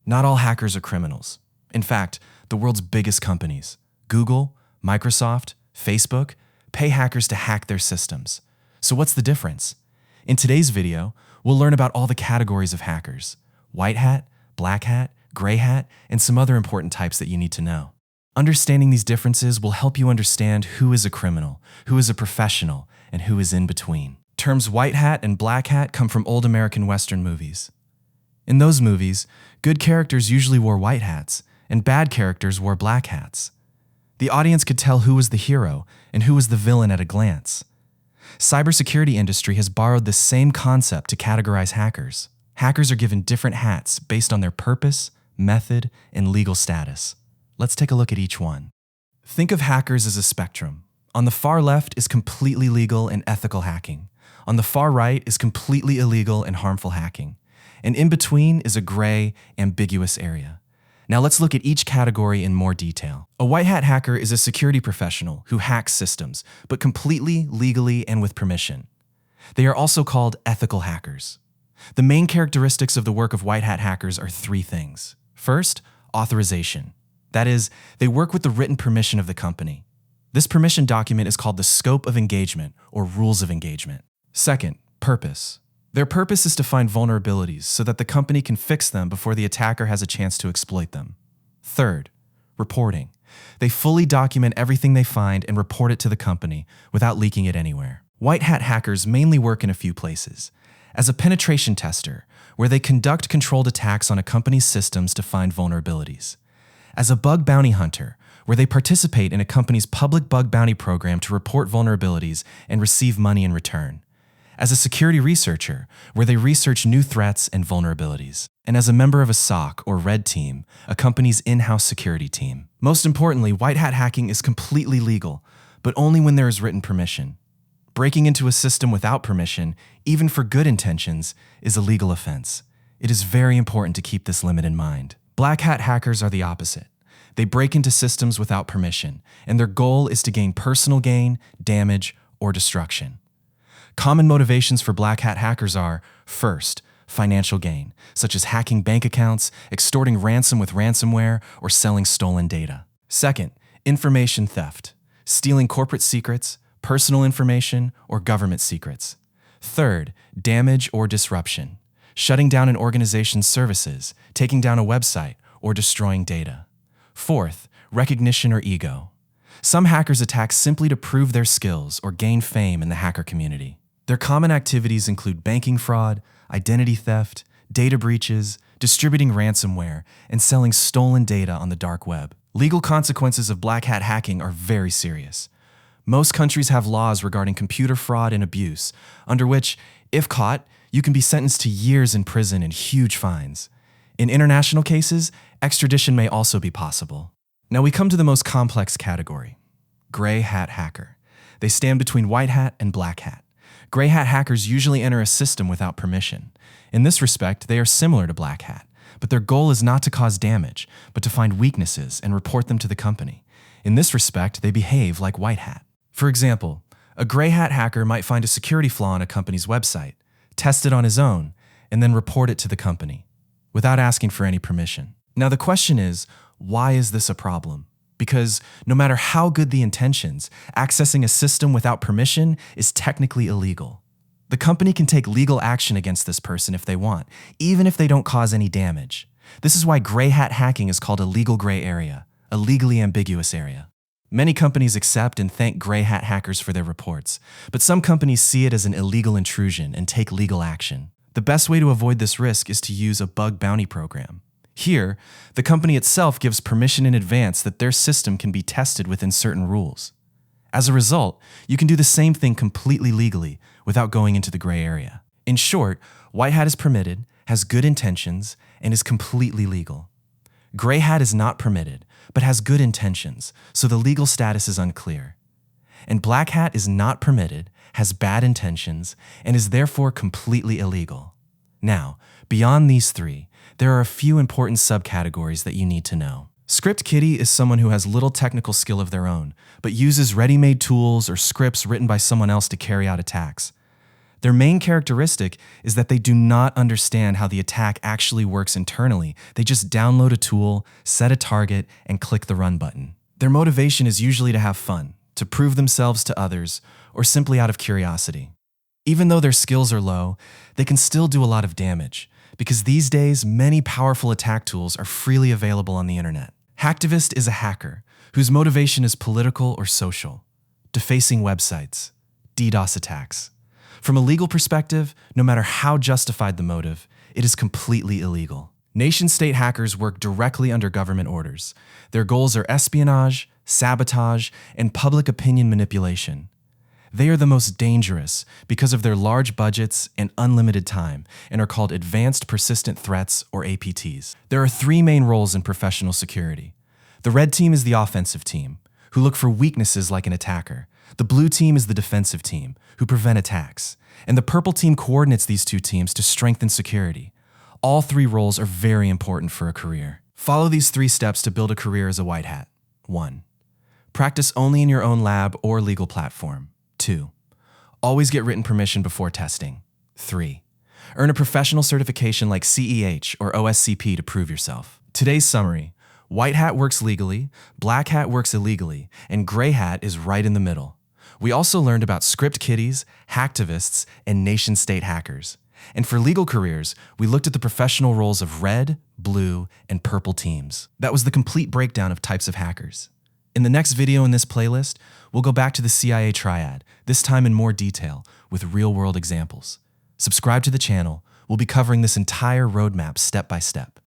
Not all hackers are criminals. In fact, the world's biggest companies, Google, Microsoft, Facebook, pay hackers to hack their systems. So what's the difference? In today's video, we'll learn about all the categories of hackers: white hat, black hat, gray hat, and some other important types that you need to know. Understanding these differences will help you understand who is a criminal, who is a professional, and who is in between. Terms white hat and black hat come from old American Western movies. In those movies, good characters usually wore white hats, and bad characters wore black hats. The audience could tell who was the hero and who was the villain at a glance. Cybersecurity industry has borrowed the same concept to categorize hackers. Hackers are given different hats based on their purpose, method, and legal status. Let's take a look at each one. Think of hackers as a spectrum. On the far left is completely legal and ethical hacking. On the far right is completely illegal and harmful hacking. And in between is a gray, ambiguous area. Now let's look at each category in more detail. A white hat hacker is a security professional who hacks systems, but completely, legally, and with permission. They are also called ethical hackers. The main characteristics of the work of white hat hackers are three things. First, authorization. That is, they work with the written permission of the company. This permission document is called the scope of engagement or rules of engagement. Second, purpose. Their purpose is to find vulnerabilities so that the company can fix them before the attacker has a chance to exploit them. Third, reporting. They fully document everything they find and report it to the company without leaking it anywhere. White hat hackers mainly work in a few places. As a penetration tester, where they conduct controlled attacks on a company's systems to find vulnerabilities. As a bug bounty hunter, where they participate in a company's public bug bounty program to report vulnerabilities and receive money in return. As a security researcher, where they research new threats and vulnerabilities. And as a member of a SOC or red team, a company's in-house security team. Most importantly, white hat hacking is completely legal, but only when there is written permission. Breaking into a system without permission, even for good intentions, is a legal offense. It is very important to keep this limit in mind. Black hat hackers are the opposite. They break into systems without permission, and their goal is to gain personal gain, damage, or destruction. Common motivations for black hat hackers are, first, financial gain, such as hacking bank accounts, extorting ransom with ransomware, or selling stolen data. Second, information theft, stealing corporate secrets, personal information, or government secrets. Third, damage or disruption, shutting down an organization's services, taking down a website, or destroying data. Fourth, recognition or ego. Some hackers attack simply to prove their skills or gain fame in the hacker community. Their common activities include banking fraud, identity theft, data breaches, distributing ransomware, and selling stolen data on the dark web. Legal consequences of black hat hacking are very serious. Most countries have laws regarding computer fraud and abuse, under which, if caught, you can be sentenced to years in prison and huge fines. In international cases, extradition may also be possible. Now we come to the most complex category, gray hat hacker. They stand between white hat and black hat. Gray hat hackers usually enter a system without permission. In this respect, they are similar to black hat, but their goal is not to cause damage, but to find weaknesses and report them to the company. In this respect, they behave like white hat. For example, a gray hat hacker might find a security flaw on a company's website, test it on his own, and then report it to the company, without asking for any permission. Now the question is, why is this a problem? Because no matter how good the intentions, accessing a system without permission is technically illegal. The company can take legal action against this person if they want, even if they don't cause any damage. This is why gray hat hacking is called a legal gray area, a legally ambiguous area. Many companies accept and thank gray hat hackers for their reports, but some companies see it as an illegal intrusion and take legal action. The best way to avoid this risk is to use a bug bounty program. Here, the company itself gives permission in advance that their system can be tested within certain rules. As a result, you can do the same thing completely legally without going into the gray area. In short, white hat is permitted, has good intentions, and is completely legal. Gray hat is not permitted, but has good intentions, so the legal status is unclear. And black hat is not permitted, has bad intentions, and is therefore completely illegal. Now, beyond these three, there are a few important subcategories that you need to know. Script Kiddie is someone who has little technical skill of their own, but uses ready-made tools or scripts written by someone else to carry out attacks. Their main characteristic is that they do not understand how the attack actually works internally. They just download a tool, set a target, and click the run button. Their motivation is usually to have fun, to prove themselves to others, or simply out of curiosity. Even though their skills are low, they can still do a lot of damage, because these days, many powerful attack tools are freely available on the internet. Hacktivist is a hacker whose motivation is political or social, defacing websites, DDoS attacks. From a legal perspective, no matter how justified the motive, it is completely illegal. Nation-state hackers work directly under government orders. Their goals are espionage, sabotage, and public opinion manipulation. They are the most dangerous because of their large budgets and unlimited time, and are called Advanced Persistent Threats, or APTs. There are three main roles in professional security. The red team is the offensive team, who look for weaknesses like an attacker. The blue team is the defensive team, who prevent attacks. And the purple team coordinates these two teams to strengthen security. All three roles are very important for a career. Follow these 3 steps to build a career as a white hat. 1. Practice only in your own lab or legal platform. 2. Always get written permission before testing. 3. Earn a professional certification like CEH or OSCP to prove yourself. Today's summary: white hat works legally, black hat works illegally, and gray hat is right in the middle. We also learned about Script Kiddies, Hacktivists, and nation-state hackers. And for legal careers, we looked at the professional roles of red, blue, and purple teams. That was the complete breakdown of types of hackers. In the next video in this playlist, we'll go back to the CIA triad, this time in more detail, with real-world examples. Subscribe to the channel. We'll be covering this entire roadmap step by step.